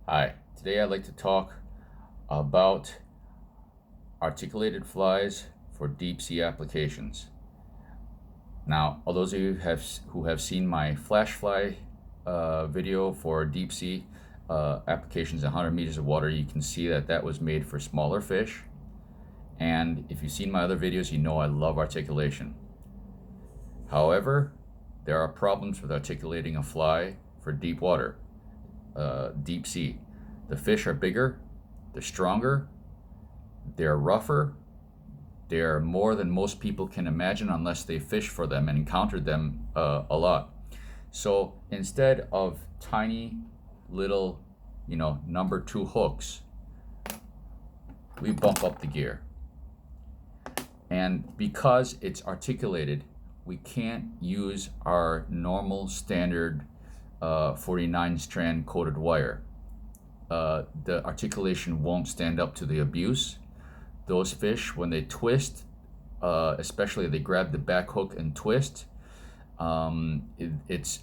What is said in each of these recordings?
Hi, today I'd like to talk about articulated flies for deep sea applications. Now, all those of you who have seen my flash fly video for deep sea applications in 100 meters of water, you can see that that was made for smaller fish. And if you've seen my other videos, you know I love articulation. However, there are problems with articulating a fly for deep water, deep sea. The fish are bigger, they're stronger, they're rougher, they're more than most people can imagine unless they fish for them and encountered them a lot. So instead of tiny little, number 2 hooks, we bump up the gear. And because it's articulated, we can't use our normal standard 49 strand coated wire. The articulation won't stand up to the abuse. Those fish, when they twist, especially if they grab the back hook and twist, it's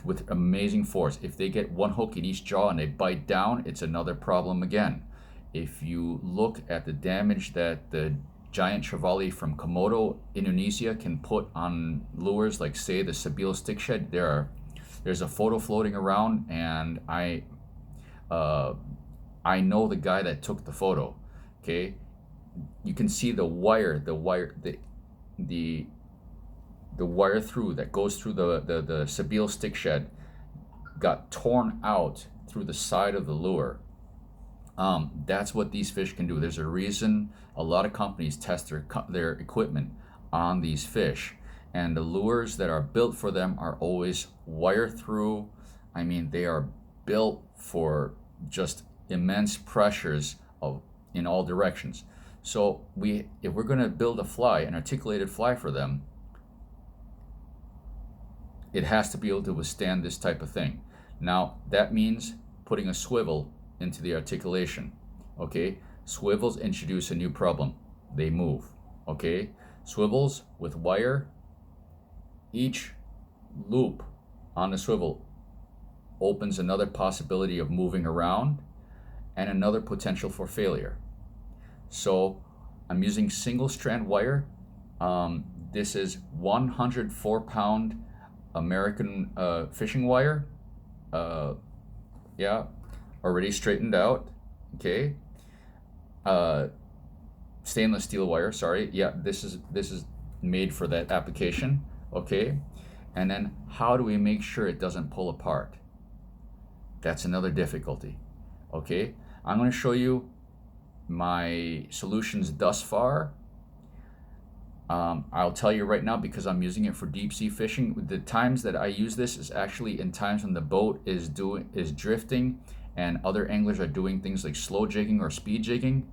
with amazing force. If they get one hook in each jaw and they bite down, it's another problem again. If you look at the damage that the giant trevally from Komodo, Indonesia can put on lures like, say, the Sabile stickshead, there's a photo floating around, and I know the guy that took the photo. Okay, you can see the wire through that goes through the Sabile stickshead got torn out through the side of the lure. That's what these fish can do. There's a reason a lot of companies test their equipment on these fish, and the lures that are built for them are always wire through. I mean, they are built for just immense pressures in all directions. So if we're going to build an articulated fly for them, it has to be able to withstand this type of thing. Now, that means putting a swivel into the articulation. Okay, swivels introduce a new problem. They move. Okay, swivels with wire, each loop on the swivel opens another possibility of moving around and another potential for failure. So I'm using single strand wire. This is 104-pound American fishing wire. Already straightened out. Okay. Stainless steel wire, sorry. Yeah, this is made for that application. Okay. And then how do we make sure it doesn't pull apart? That's another difficulty. Okay. I'm going to show you my solutions thus far. I'll tell you right now, because I'm using it for deep sea fishing, the times that I use this is actually in times when the boat is drifting and other anglers are doing things like slow jigging or speed jigging.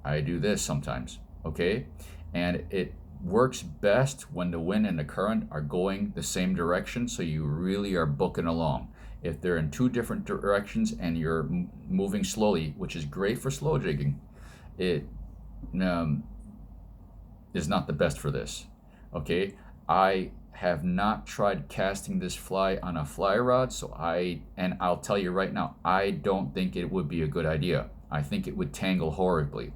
I do this sometimes, okay? And it works best when the wind and the current are going the same direction, so you really are booking along. If they're in two different directions and you're moving slowly, which is great for slow jigging, it is not the best for this. Okay, I have not tried casting this fly on a fly rod, and I'll tell you right now, I don't think it would be a good idea. I think it would tangle horribly.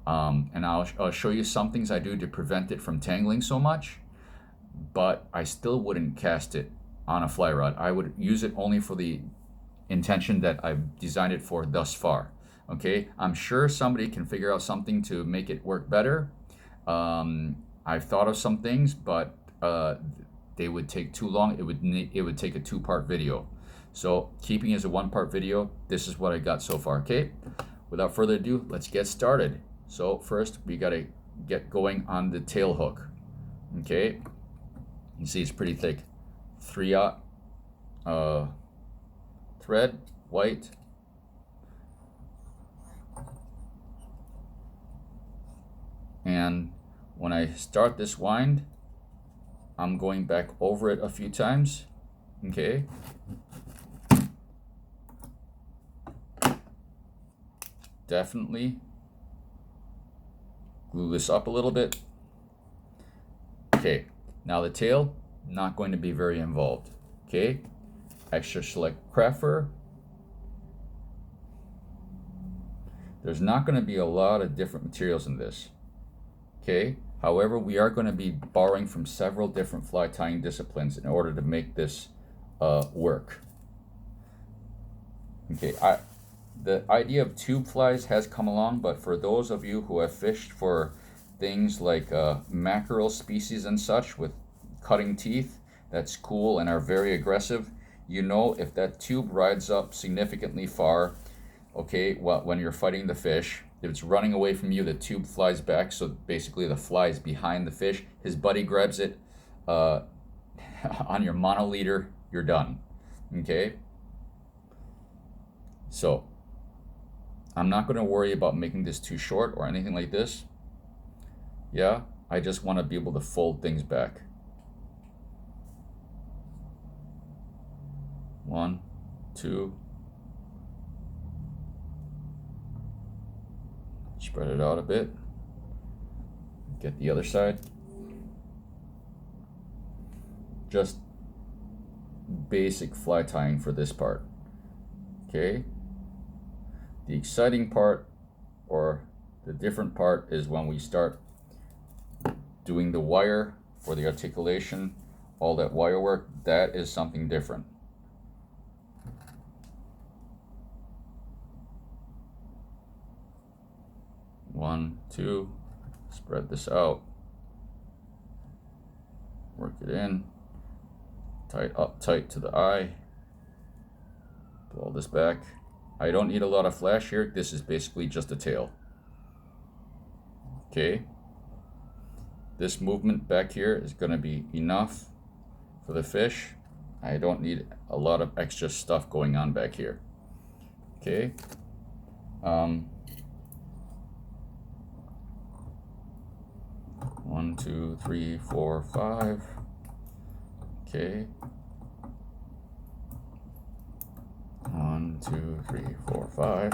And I'll show you some things I do to prevent it from tangling so much, but I still wouldn't cast it on a fly rod. I would use it only for the intention that I've designed it for thus far. Okay, I'm sure somebody can figure out something to make it work better. I've thought of some things, but they would take too long. It would take a 2-part video. So keeping it as a 1-part video, this is what I got so far. Okay, without further ado, let's get started. So first, we got to get going on the tail hook. Okay, you see it's pretty thick. 3/0 thread, white. And when I start this wind, I'm going back over it a few times. Okay. Definitely glue this up a little bit. Okay, now the tail, not going to be very involved. Okay, extra select craft fur, There's not going to be a lot of different materials in this. Okay. However, we are going to be borrowing from several different fly tying disciplines in order to make this work. Okay, the idea of tube flies has come along, but for those of you who have fished for things like mackerel species and such with cutting teeth, that's cool and are very aggressive, you know, if that tube rides up significantly far, okay, well, when you're fighting the fish, if it's running away from you, the tube flies back, so basically the fly is behind the fish. His buddy grabs it on your monoliter, you're done. Okay? So, I'm not going to worry about making this too short or anything like this. Yeah, I just want to be able to fold things back. 1, 2. Spread it out a bit. Get the other side. Just basic fly tying for this part. Okay. The exciting part, or the different part, is when we start doing the wire for the articulation, all that wire work. That is something different. One, two, spread this out, work it in, tight up tight to the eye, pull this back. I don't need a lot of flash here. This is basically just a tail. Okay, this movement back here is going to be enough for the fish. I don't need a lot of extra stuff going on back here. Okay. 1, 2, 3, 4, 5. Okay. 1, 2, 3, 4, 5.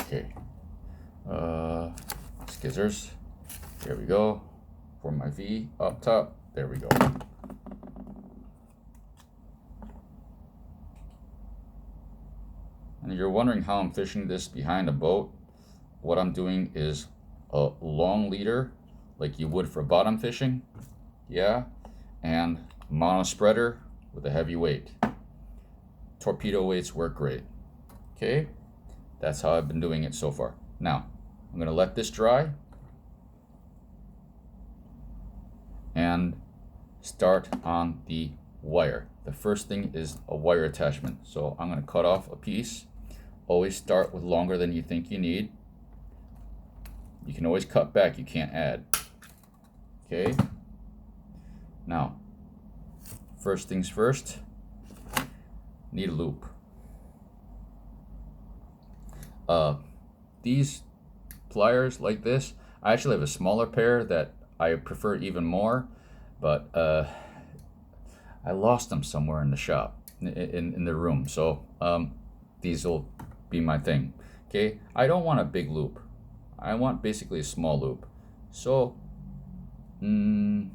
Okay. Skizzers. There we go. For my V up top. There we go. And you're wondering how I'm fishing this behind a boat. What I'm doing is a long leader, like you would for bottom fishing, yeah, and mono spreader with a heavy weight. Torpedo weights work great. Okay, that's how I've been doing it so far. Now, I'm going to let this dry and start on the wire. The first thing is a wire attachment. So I'm going to cut off a piece. Always start with longer than you think you need. You can always cut back, you can't add. Okay. Now, first things first, need a loop. These pliers like this, I actually have a smaller pair that I prefer even more, but I lost them somewhere in the shop, in the room. So these will be my thing. Okay, I don't want a big loop. I want basically a small loop. So, and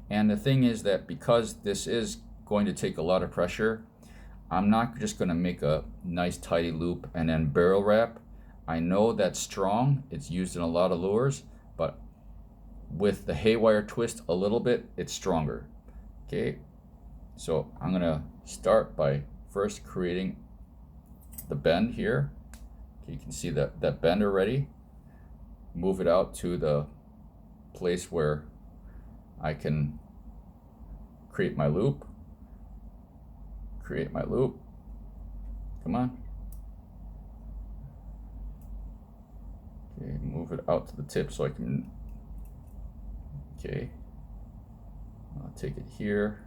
the thing is that because this is going to take a lot of pressure, I'm not just going to make a nice tidy loop and then barrel wrap. I know that's strong. It's used in a lot of lures, but with the Haywire Twist a little bit, it's stronger. Okay, so I'm going to start by first creating the bend here. Okay, you can see that bend already. Move it out to the place where I can create my loop. Create my loop. Come on. Okay, move it out to the tip so I can. Okay. I'll take it here.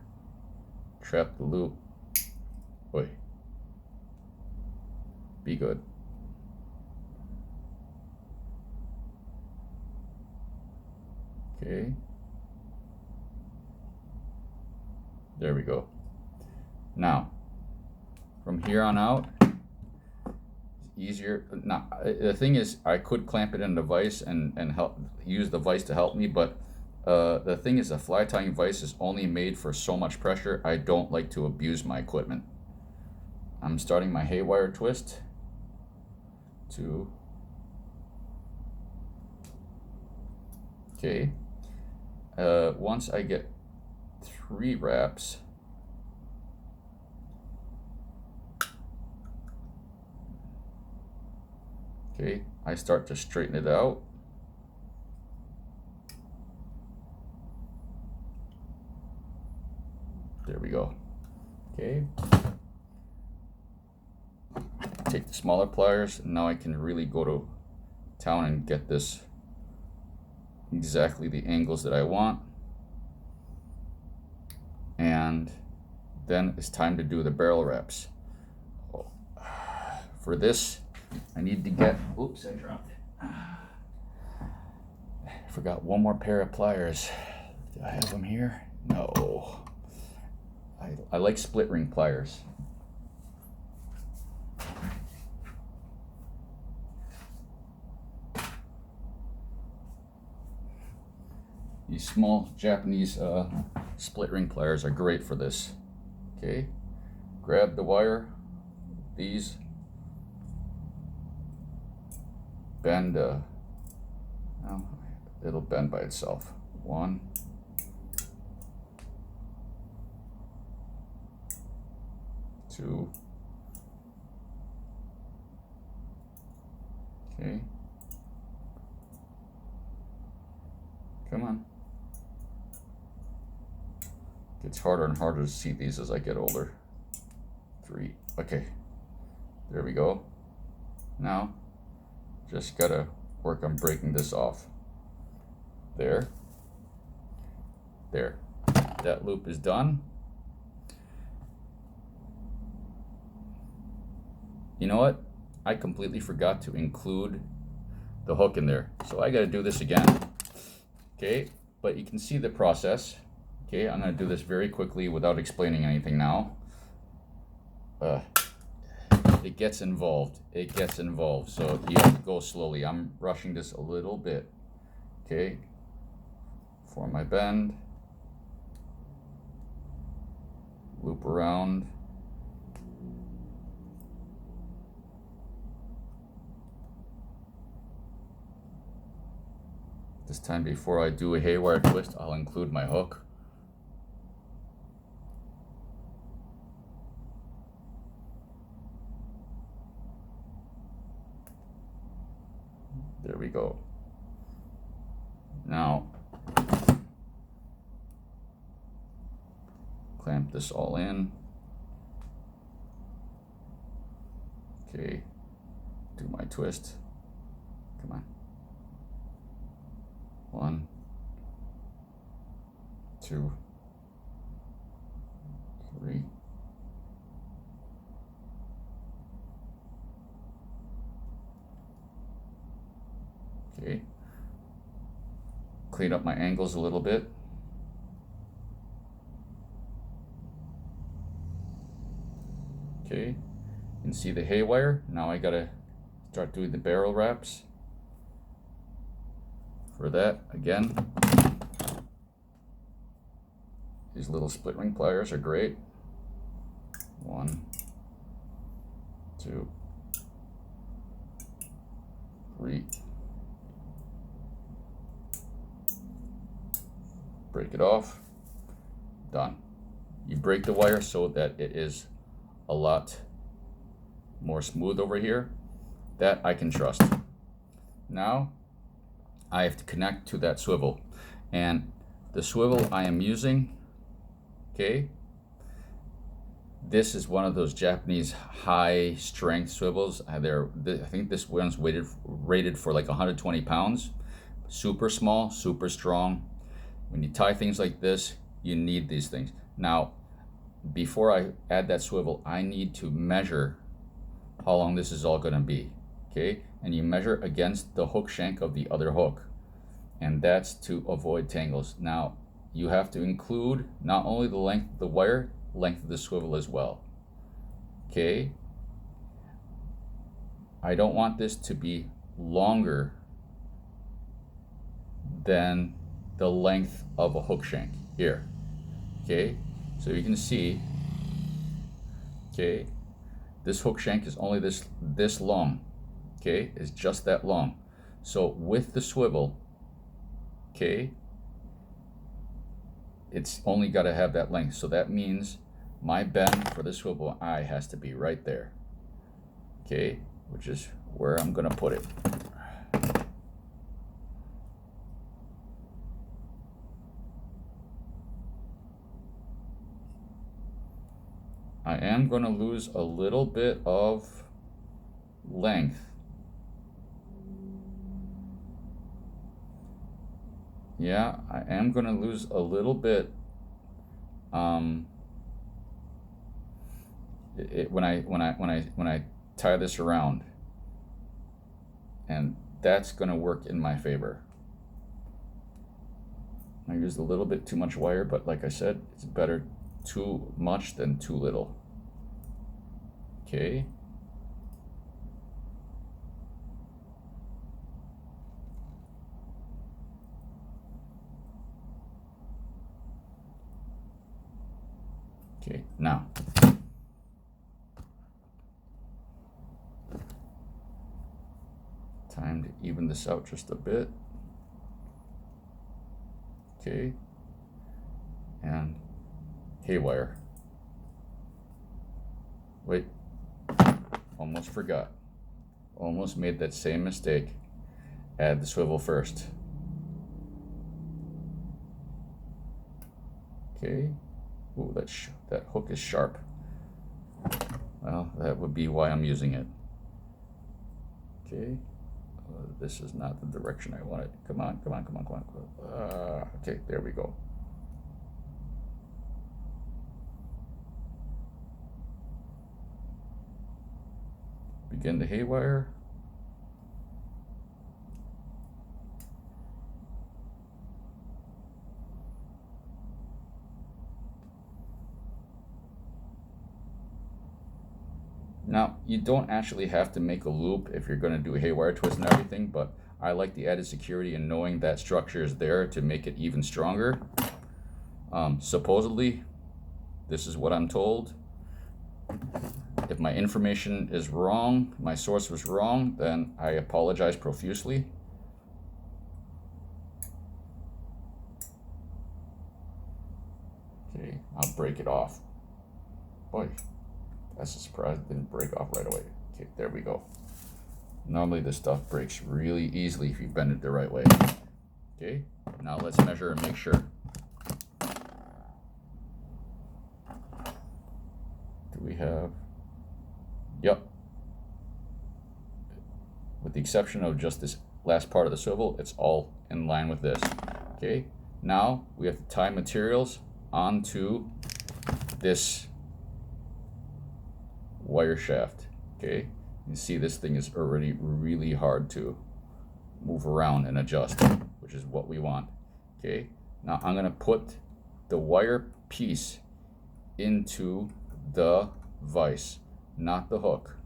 Trap the loop. Oi. Be good. Okay. There we go. Now, from here on out, it's easier. Now, the thing is, I could clamp it in the vise and help use the vise to help me, but the thing is, a fly tying vise is only made for so much pressure. I don't like to abuse my equipment. I'm starting my Haywire Twist 2. Okay. Once I get 3 wraps, okay, I start to straighten it out. There we go. Okay. Take the smaller pliers, and now I can really go to town and get this exactly the angles that I want. And then it's time to do the barrel wraps. For this, I need to get, oops, I dropped it. I forgot one more pair of pliers. Do I have them here? No. I like split ring pliers. These small Japanese split ring pliers are great for this. Okay, grab the wire, these, bend, well, it'll bend by itself. 1, 2, okay, come on. It's harder and harder to see these as I get older. 3, okay, there we go. Now, just gotta work on breaking this off. There. That loop is done. You know what? I completely forgot to include the hook in there, so I gotta do this again. Okay, but you can see the process. Okay, I'm going to do this very quickly without explaining anything now. It gets involved. So you have to go slowly. I'm rushing this a little bit. Okay, form my bend, loop around. This time, before I do a haywire twist, I'll include my hook. There we go. Now, clamp this all in. Okay, do my twist. Come on. 1, 2, 3. Okay. Clean up my angles a little bit. Okay. You can see the haywire. Now I gotta start doing the barrel wraps. For that, again, these little split ring pliers are great. 1, 2, 3. Break it off. Done. You break the wire so that it is a lot more smooth over here. That I can trust. Now I have to connect to that swivel, and the swivel I am using, okay, this is one of those Japanese high strength swivels. I think this one's rated for like 120 pounds. Super small, super strong. When you tie things like this, you need these things. Now, before I add that swivel, I need to measure how long this is all going to be. Okay, and you measure against the hook shank of the other hook, and that's to avoid tangles. Now, you have to include not only the length of the wire, length of the swivel as well. Okay, I don't want this to be longer than the length of a hook shank here. Okay, so you can see, okay, this hook shank is only this long. okay, is just that long. So with the swivel, okay, it's only got to have that length. So that means my bend for the swivel eye has to be right there, okay, which is where I'm going to put it. I am going to lose a little bit of length. Yeah, I am going to lose a little bit when I tie this around, and that's going to work in my favor. I used a little bit too much wire, but like I said, it's better too much than too little. Okay. Okay, now time to even this out just a bit. Okay, and haywire. Wait, almost forgot. Almost made that same mistake. Add the swivel first. Okay. Ooh, that hook is sharp. Well, that would be why I'm using it. Okay. This is not the direction I want it. Come on, come on, come on, come on. Okay, there we go. Begin the haywire. Now, you don't actually have to make a loop if you're going to do a haywire twist and everything, but I like the added security in knowing that structure is there to make it even stronger. Supposedly, this is what I'm told. If my information is wrong, my source was wrong, then I apologize profusely. Okay, I'll break it off. Boy, that's a surprise, it didn't break off right away. Okay, there we go. Normally this stuff breaks really easily if you bend it the right way. Okay, now let's measure and make sure. Do we have, yep. With the exception of just this last part of the swivel, it's all in line with this. Okay, now we have to tie materials onto this wire shaft. Okay, you see this thing is already really hard to move around and adjust, which is what we want. Okay, now I'm going to put the wire piece into the vise, not the hook.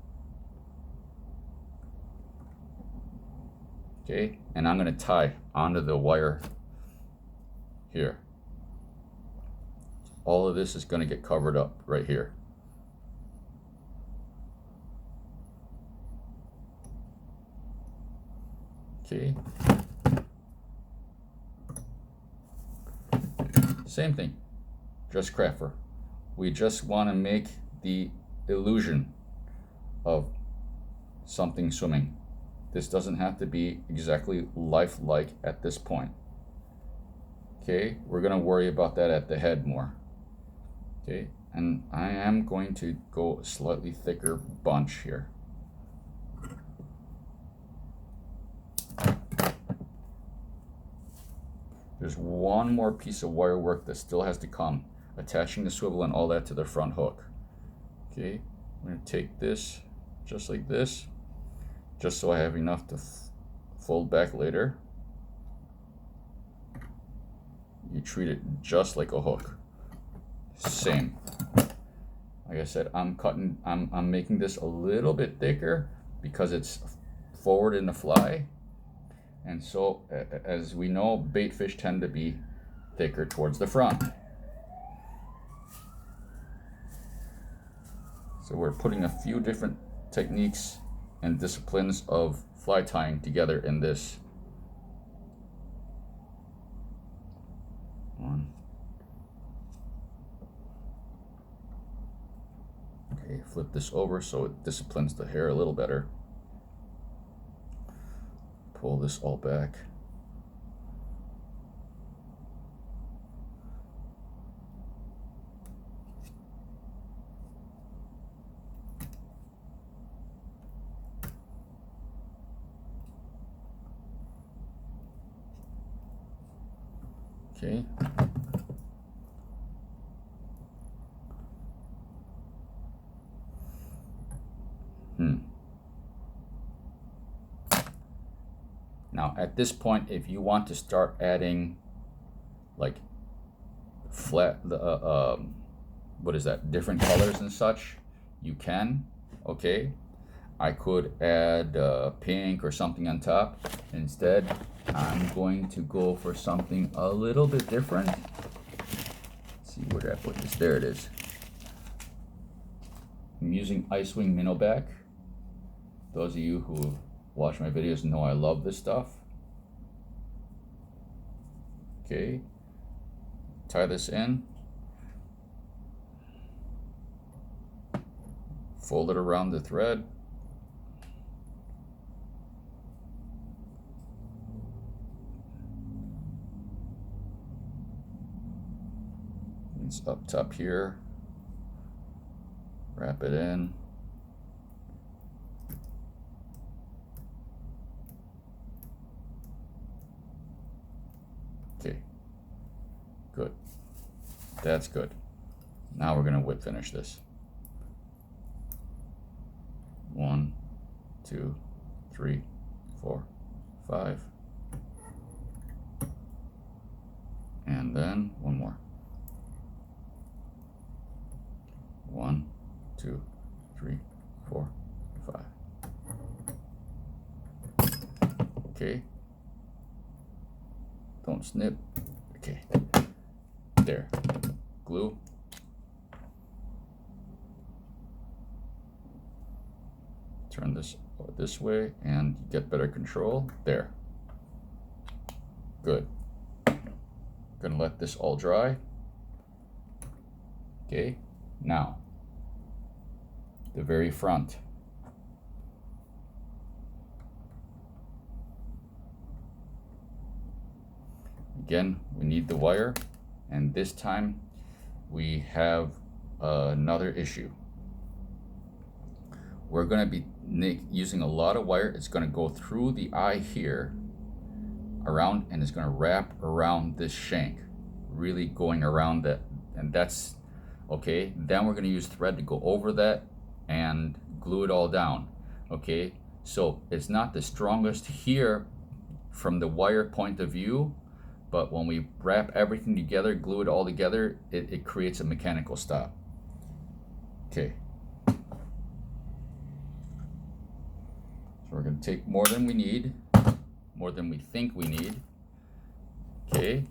Okay, and I'm going to tie onto the wire here. All of this is going to get covered up right here. Okay. Same thing, just crafter. We just want to make the illusion of something swimming. This doesn't have to be exactly lifelike at this point. Okay, we're going to worry about that at the head more. Okay, and I am going to go a slightly thicker bunch here. There's one more piece of wire work that still has to come, attaching the swivel and all that to the front hook. Okay, I'm going to take this just like this, just so I have enough to fold back later. You treat it just like a hook. Same. Like I said, I'm making this a little bit thicker because it's forward in the fly. And so, as we know, bait fish tend to be thicker towards the front. So we're putting a few different techniques and disciplines of fly tying together in this. One. Okay, flip this over so it disciplines the hair a little better. Pull this all back. Okay. Now at this point, if you want to start adding like flat, what is that, different colors and such, you can. Okay, I could add pink or something on top. Instead, I'm going to go for something a little bit different. Let's see, where did I put this? There it is. I'm using Ice Wing Minnow Back. Those of you who watch my videos know I love this stuff. Okay, tie this in, fold it around the thread, it's up top here, wrap it in. Okay, good. That's good. Now we're gonna whip finish this. 1, 2, 3, 4, 5. And then one more. 1, 2, 3, 4, 5. Okay. Don't snip. Okay. There. Glue. Turn this way and get better control. There. Good. Gonna let this all dry. Okay. Now, the very front. Again, we need the wire, and this time we have another issue. We're going to be using a lot of wire. It's going to go through the eye here, around, and it's going to wrap around this shank, really going around that, and that's okay. Then we're going to use thread to go over that and glue it all down. Okay, so it's not the strongest here from the wire point of view, but when we wrap everything together, glue it all together, it creates a mechanical stop. Okay. So we're going to take more than we need, more than we think we need. Okay.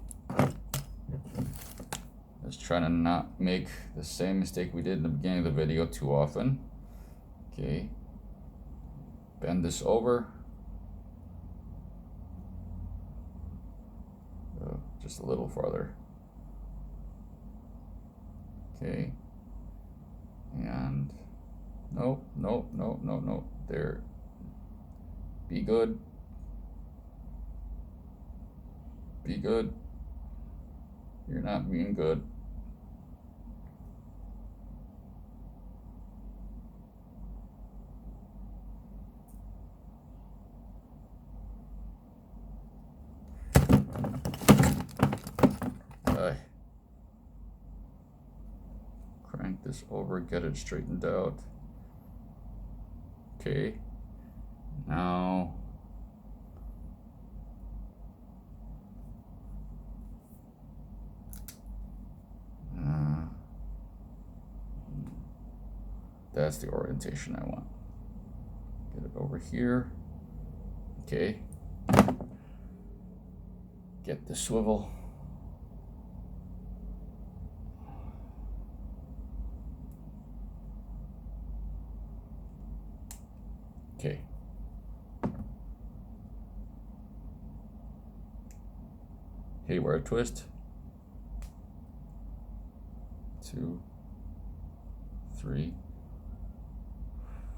Let's try to not make the same mistake we did in the beginning of the video too often. Okay. Bend this over. Just a little farther. Okay. And no. There. Be good. Be good. You're not being good. Crank this over, get it straightened out. Okay. Now that's the orientation I want. Get it over here. Okay. Get the swivel. Okay. Haywire twist. 2, 3,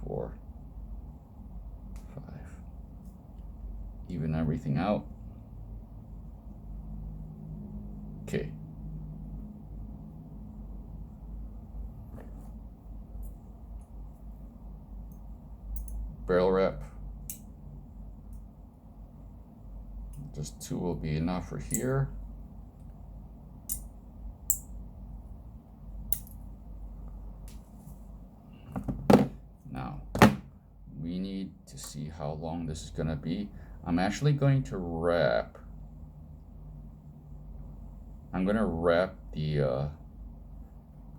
4, 5. Even everything out. Okay. Barrel wrap. Just 2 will be enough for here. Now, we need to see how long this is going to be. I'm actually going to wrap. I'm going to wrap the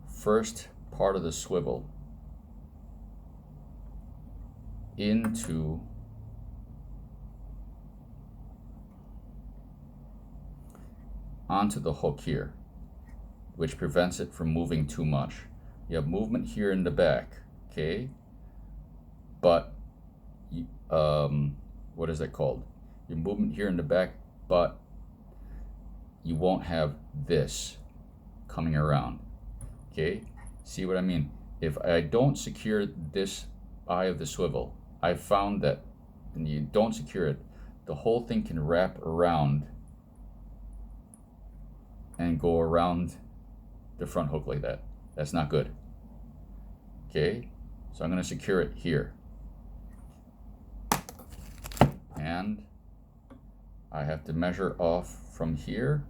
first part of the swivel onto the hook here, which prevents it from moving too much. You have movement here in the back, okay? But what is that called? Your movement here in the back, but you won't have this coming around, okay? See what I mean? If I don't secure this eye of the swivel, I found that when you don't secure it, the whole thing can wrap around and go around the front hook like that. That's not good. Okay, so I'm going to secure it here. And I have to measure off from here.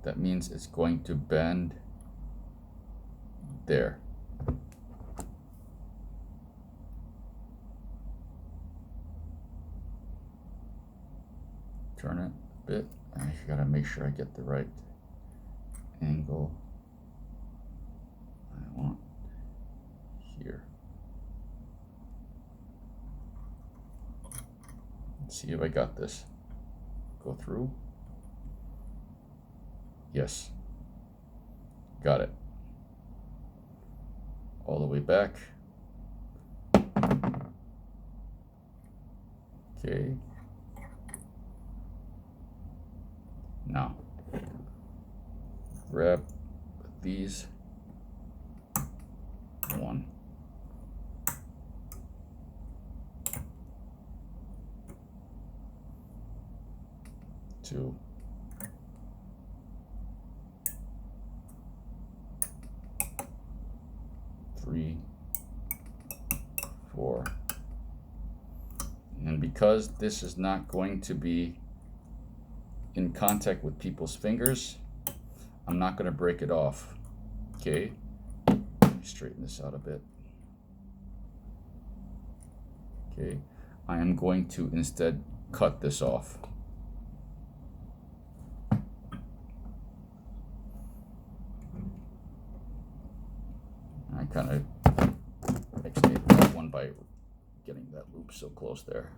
That means it's going to bend there. Turn it a bit. I gotta make sure I get the right angle I want here. Let's see if I got this. Go through. Yes. Got it. All the way back. Okay. Now, grab these. 1, 2, 3, 4. And because this is not going to be in contact with people's fingers, I'm not going to break it off. Okay, let me straighten this out a bit. Okay, I am going to instead cut this off. I kind of extended that one by getting that loop so close there.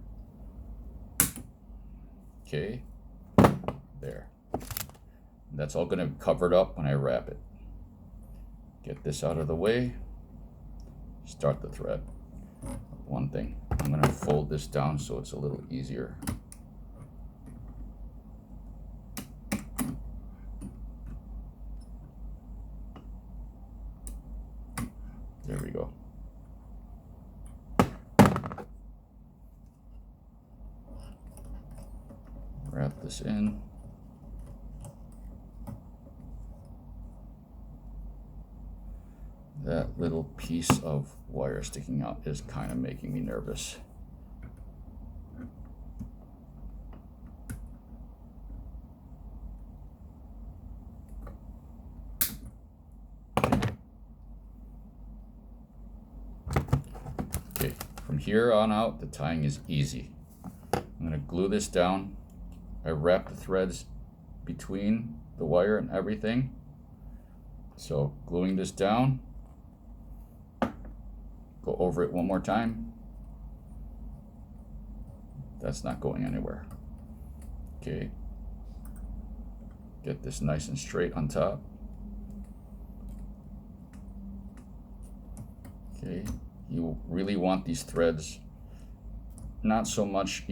Okay. There. That's all going to be covered up when I wrap it. Get this out of the way. Start the thread. One thing, I'm going to fold this down so it's a little easier. There we go. Wrap this in. That little piece of wire sticking out is kind of making me nervous. Okay, from here on out, the tying is easy. I'm going to glue this down. I wrap the threads between the wire and everything. So gluing this down. Go over it one more time. That's not going anywhere. Okay. Get this nice and straight on top. Okay. You really want these threads not so much,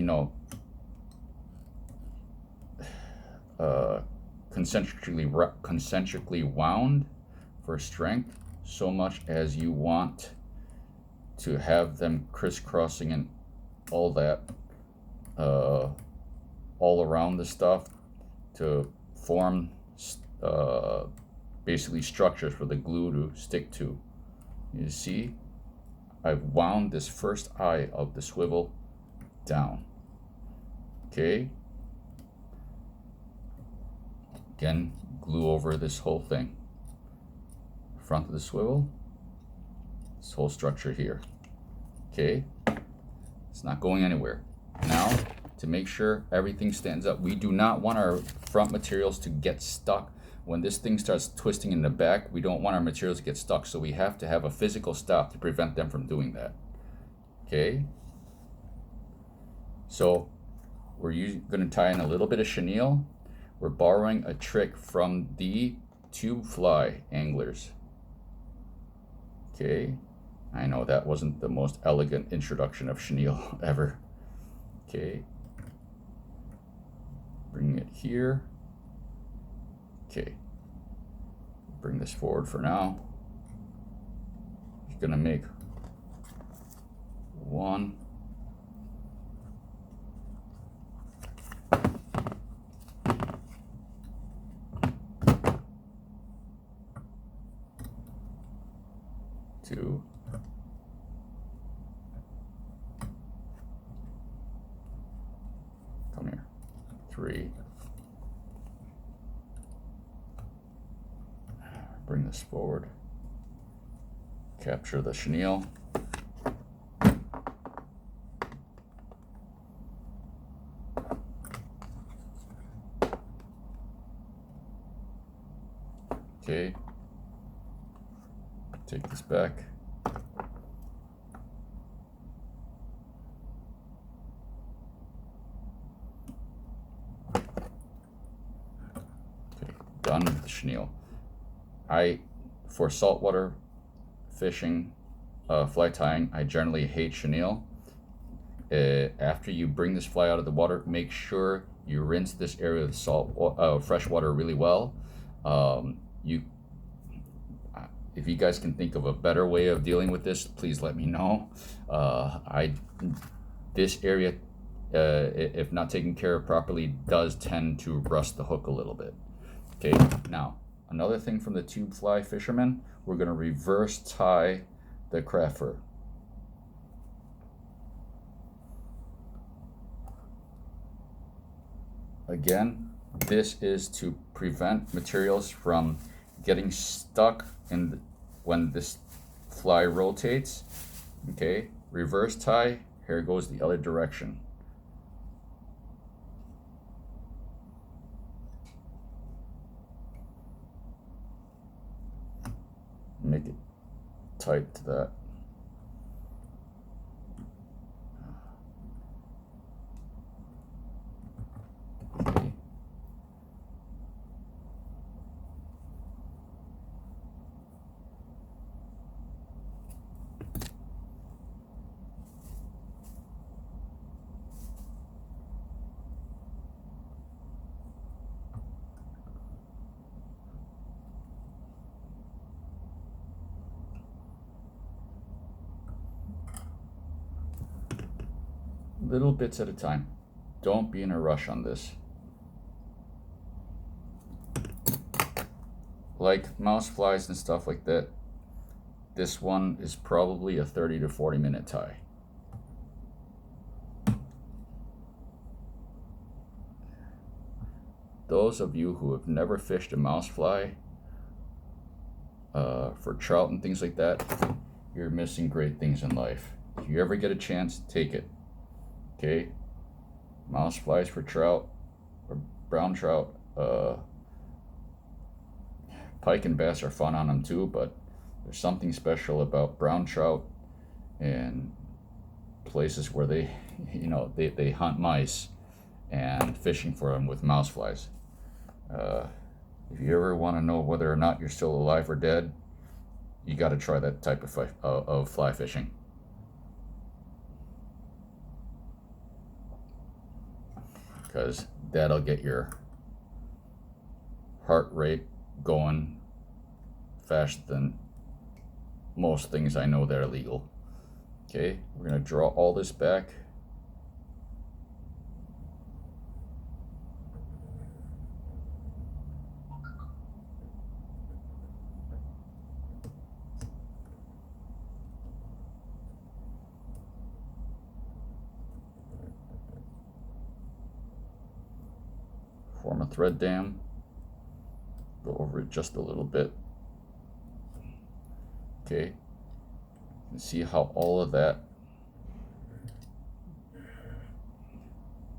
concentrically wound for strength, so much as you want to have them crisscrossing and all that all around the stuff to form basically structures for the glue to stick to. You see, I've wound this first eye of the swivel down. Okay. Again, glue over this whole thing. Front of the swivel, this whole structure here. Okay. It's not going anywhere. Now, to make sure everything stands up, we do not want our front materials to get stuck. When this thing starts twisting in the back, we don't want our materials to get stuck, so we have to have a physical stop to prevent them from doing that. Okay? So, we're going to tie in a little bit of chenille. We're borrowing a trick from the tube fly anglers. Okay? I know that wasn't the most elegant introduction of chenille ever. Okay. Bring it here. Okay. Bring this forward for now. Just gonna make one. Two. Come here. Three. Bring this forward. Capture the chenille. Okay. Take this back. Okay, done with the chenille. For saltwater fishing, fly tying, I generally hate chenille. After you bring this fly out of the water, make sure you rinse this area of fresh water really well. If you guys can think of a better way of dealing with this, please let me know. This area, if not taken care of properly, does tend to rust the hook a little bit. Okay, now another thing from the tube fly fishermen, we're going to reverse tie the craft fur. Again, this is to prevent materials from getting stuck when this fly rotates. Okay, reverse tie, here goes the other direction. Make it tight to that. Okay. Little bits at a time. Don't be in a rush on this. Like mouse flies and stuff like that, this one is probably a 30 to 40 minute tie. Those of you who have never fished a mouse fly for trout and things like that, you're missing great things in life. If you ever get a chance, take it. Okay, mouse flies for trout or brown trout. Pike and bass are fun on them too, but there's something special about brown trout and places where they hunt mice and fishing for them with mouse flies. If you ever want to know whether or not you're still alive or dead, you got to try that type of fly fishing. because that'll get your heart rate going faster than most things I know that are legal. Okay, we're going to draw all this back. Form a thread dam. Go over it just a little bit. Okay, and see how all of that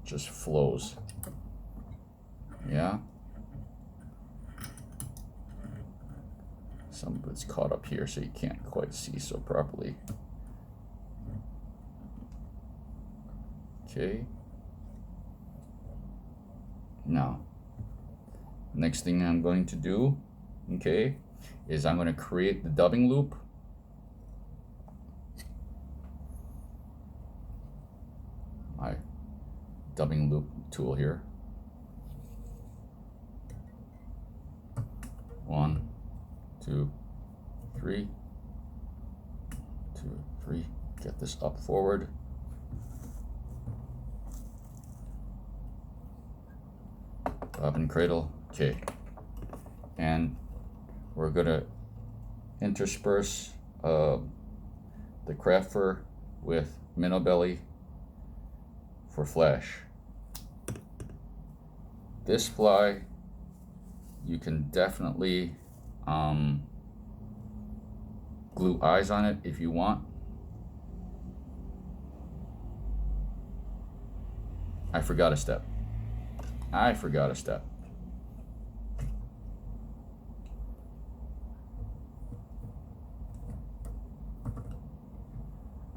just flows. Yeah, some of it's caught up here so you can't quite see so properly. Okay, now next thing I'm going to do, okay, is I'm going to create the dubbing loop. My dubbing loop tool here. 1, 2, 3. 2, 3. Get this up forward. Bobbin cradle. Okay. And we're going to intersperse the craft fur with minnow belly for flash. This fly, you can definitely glue eyes on it if you want. I forgot a step. I forgot a step.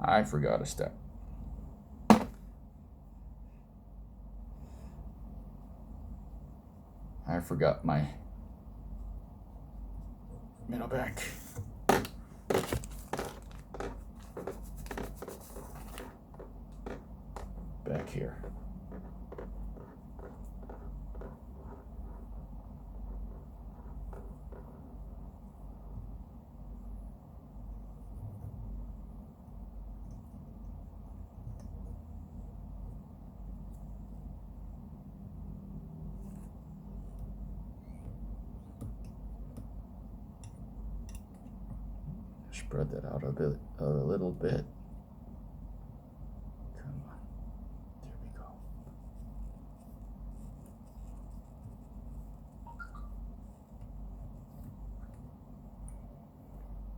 I forgot a step. I forgot my minnow back. Back here. Spread that out a little bit. Come on. There we go.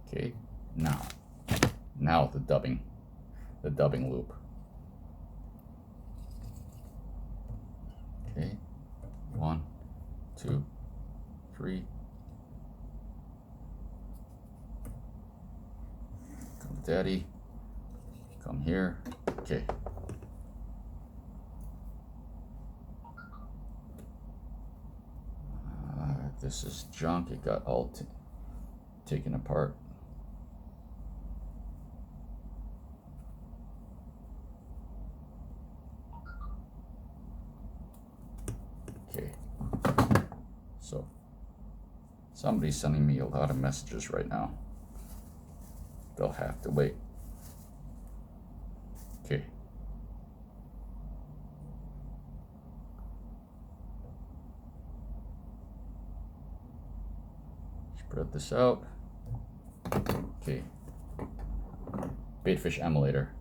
Okay, now the dubbing loop. Okay, 1, 2, 3. Come daddy, come here. Okay. This is junk. It got all taken apart. Okay, so somebody's sending me a lot of messages right now. They'll have to wait. Okay. Spread this out. Okay. Baitfish emulator.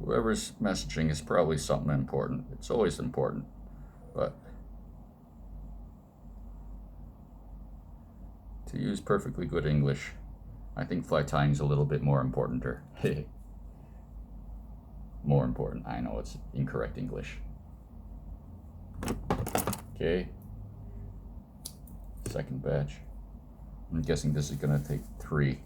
Whoever's messaging is probably something important. It's always important, but to use perfectly good English, I think fly tying is a little bit more important. More important. I know it's incorrect English. Okay. Second batch. I'm guessing this is gonna take 3.